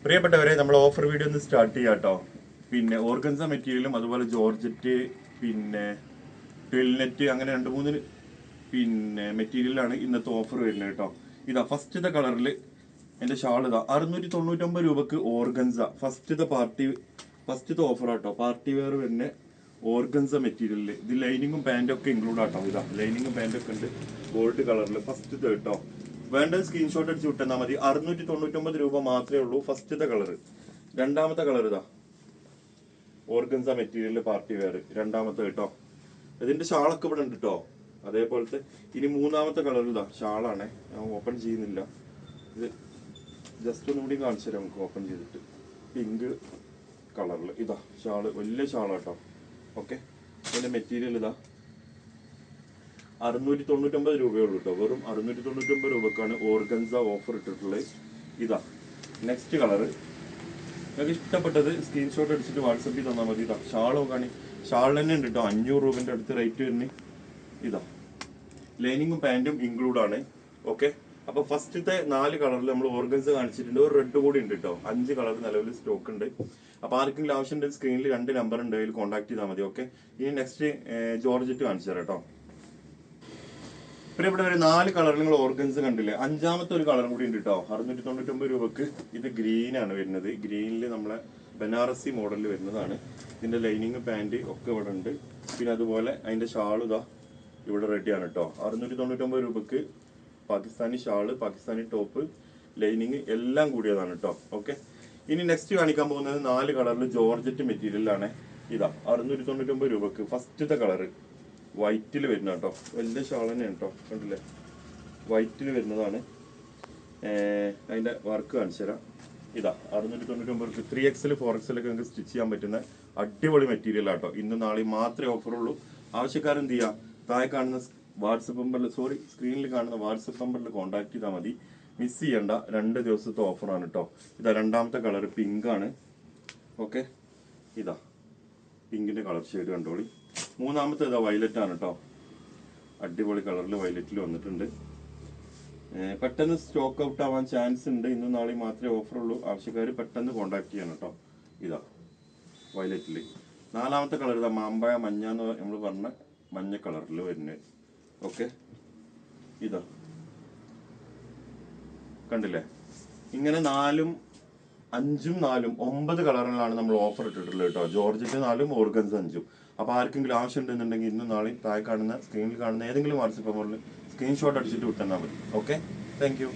പ്രിയപ്പെട്ടവരെ, നമ്മൾ offer video ഒന്ന് സ്റ്റാർട്ട് ചെയ്യാം കേട്ടോ. പിന്നെ ഓർഗൻസ മെറ്റീരിയലും അതുപോലെ ജോർജറ്റ്, പിന്നെ ട്വിൽനെറ്റ്, അങ്ങനെ 2-3 പിന്നെ മെറ്റീരിയലാണ് ഇന്നത്തെ ഓഫർ വരുന്നത് കേട്ടോ. ഇതാ ഫസ്റ്റത്തെ കളറിൽ എൻ്റെ ഷാൾ ഇതാ 699 രൂപക്ക് ഓർഗൻസ ഫസ്റ്റത്തെ ഓഫർ ആട്ടോ. പാർട്ടി വെയർ വരുന്ന ഓർഗൻസ മെറ്റീരിയലിൽ ഇത് ലൈനിങ്ങും പാൻറ്റും ഒക്കെ ഇൻക്ലൂഡ് ആട്ടോ. ഇതാ ലൈനിങ്ങും പാൻറ്റും ഒക്കെ ഉണ്ട് ഗോൾഡ് കളറിൽ ഫസ്റ്റത്തെ കേട്ടോ. വേണ്ട സ്ക്രീൻഷോട്ട് അടിച്ച് വിട്ടെന്നാൽ മതി. 699 രൂപ മാത്രമേ ഉള്ളൂ ഫസ്റ്റത്തെ കളറ്. രണ്ടാമത്തെ കളർ ഇതാ ഓർഗൻസ മെറ്റീരിയൽ പാർട്ടി വെയർ രണ്ടാമത്തെ കേട്ടോ. ഇതിന്റെ ഷാളൊക്കെ ഇവിടെ ഉണ്ട് കേട്ടോ. അതേപോലത്തെ ഇനി മൂന്നാമത്തെ കളർ ഇതാ ഷാളാണേ, ഞാൻ ഓപ്പൺ ചെയ്യുന്നില്ല. ഇത് ജസ്റ്റ് ഒന്നുകൂടി കാണിച്ചു തരാം നമുക്ക് ഓപ്പൺ ചെയ്തിട്ട്. പിങ്ക് കളറിൽ ഇതാ ഷാള്, വലിയ ഷാളാട്ടോ. ഓക്കെ, ഇതിന്റെ മെറ്റീരിയൽ ഇതാ 699 രൂപയുള്ളൂ കേട്ടോ. വെറും 699 രൂപക്കാണ് ഓർഗൻസ ഓഫർ ഇട്ടിട്ടുള്ളത്. ഇതാ നെക്സ്റ്റ് കളറ്. നിങ്ങൾക്ക് ഇഷ്ടപ്പെട്ടത് സ്ക്രീൻഷോട്ട് അടിച്ചിട്ട് വാട്സപ്പിൽ തന്നാൽ മതി. ഇതാ ഷാൾ നോക്കാണി, ഷാൾ തന്നെ ഉണ്ട് കേട്ടോ. 500 രൂപന്റെ അടുത്ത് റേറ്റ് വരുന്നത്. ഇതാ ലൈനിങ്ങും പാൻറ്റും ഇൻക്ലൂഡ് ആണ്. ഓക്കെ, അപ്പൊ ഫസ്റ്റത്തെ 4 കളറിൽ നമ്മൾ ഓർഗൻസ കാണിച്ചിട്ടുണ്ട്. ഒരു റെഡ് കൂടി ഉണ്ട് കേട്ടോ. 5 കളർ നിലവിൽ സ്റ്റോക്ക് ഉണ്ട്. അപ്പൊ ആർക്കെങ്കിലും ആവശ്യമുണ്ട് സ്ക്രീനിൽ 2 നമ്പർ ഉണ്ട്, അതിൽ കോൺടാക്ട് ചെയ്താൽ മതി. ഓക്കെ, ഇനി നെക്സ്റ്റ് ജോർജറ്റ് കാണിച്ചു തരാം കേട്ടോ. പ്രിയപ്പെട്ടവരെ, 4 കളർ നിങ്ങൾ ഓർഗൻസ് കണ്ടില്ലേ. അഞ്ചാമത്തെ ഒരു കളർ കൂടി ഉണ്ട് കേട്ടോ. 699 രൂപക്ക്. ഇത് ഗ്രീൻ ആണ് വരുന്നത്. ഗ്രീനിൽ നമ്മളെ ബനാറസി മോഡലിൽ വരുന്നതാണ്. ഇതിന്റെ ലൈനിങ് പാൻറ് ഒക്കെ ഇവിടെ ഉണ്ട്. പിന്നെ അതുപോലെ അതിന്റെ ഷാൾ ഇതാ ഇവിടെ റെഡിയാണ് കേട്ടോ. 699 രൂപക്ക് Pakistani shawl, Pakistani top, lining എല്ലാം കൂടിയതാണ് കേട്ടോ. ഓക്കെ, ഇനി നെക്സ്റ്റ് കാണിക്കാൻ പോകുന്നത് 4 കളറിൽ ജോർജറ്റ് മെറ്റീരിയലാണ്. ഇതാ 699 രൂപക്ക് ഫസ്റ്റത്തെ കളറ് വൈറ്റിൽ വരുന്ന കേട്ടോ. വലിയ ഷാൾ തന്നെയാണ് കേട്ടോ. കണ്ടില്ലേ, വൈറ്റിൽ വരുന്നതാണ്. അതിന്റെ വർക്ക് കാണിച്ചു തരാം. ഇതാ 699 3XL 4XL ഒക്കെ നിങ്ങൾക്ക് സ്റ്റിച്ച് ചെയ്യാൻ പറ്റുന്ന അടിപൊളി മെറ്റീരിയൽ ആട്ടോ. ഇന്ന് നാളെ മാത്രമേ ഓഫർ ഉള്ളൂ. ആവശ്യക്കാരെന്ത് ചെയ്യാം, താഴെ കാണുന്ന വാട്സപ്പ് നമ്പറിൽ, സ്ക്രീനിൽ കാണുന്ന വാട്സപ്പ് നമ്പറിൽ കോൺടാക്ട് ചെയ്താൽ മതി. മിസ് ചെയ്യണ്ട, 2 ദിവസത്തെ ഓഫറാണ് കേട്ടോ. ഇതാ രണ്ടാമത്തെ കളർ പിങ്ക് ആണ്. ഓക്കെ, ഇതാ പിങ്കിന്റെ കളർ ഷെയ്ഡ് കണ്ടോളി. മൂന്നാമത്തെ ഇതാ വയലറ്റ് ആണ് കേട്ടോ. അടിപൊളി കളറിൽ വയലറ്റിൽ വന്നിട്ടുണ്ട്. പെട്ടെന്ന് സ്റ്റോക്ക് ഔട്ട് ആവാൻ ചാൻസ് ഉണ്ട്. ഇന്നും നാളെ മാത്രമേ ഓഫർ ഉള്ളൂ. ആവശ്യക്കാർ പെട്ടെന്ന് കോൺടാക്ട് ചെയ്യണം കേട്ടോ. ഇതാ വയലറ്റിൽ. നാലാമത്തെ കളർ ഇതാ മാമ്പഴ മഞ്ഞ എന്ന് നമ്മൾ പറഞ്ഞ മഞ്ഞ കളറിൽ വരുന്നത്. ഓക്കെ, ഇതാ കണ്ടില്ലേ. ഇങ്ങനെ 4ഉം 5ഉം 4ഉം 9 കളറുകളാണ് നമ്മൾ ഓഫർ ഇട്ടിട്ടുള്ളത് കേട്ടോ. ജോർജറ്റ് 4ഉം ഓർഗൻസ് 5ഉം. അപ്പൊ ആർക്കെങ്കിലും ആവശ്യം ഉണ്ടെന്നുണ്ടെങ്കിൽ ഇന്നും നാളെയും താഴെ കാണുന്ന സ്ക്രീനിൽ കാണുന്ന ഏതെങ്കിലും വാട്സപ്പ് നമ്പറിൽ സ്ക്രീൻഷോട്ട് അടിച്ചിട്ട് വിട്ടെന്നാൽ മതി. Okay, thank you.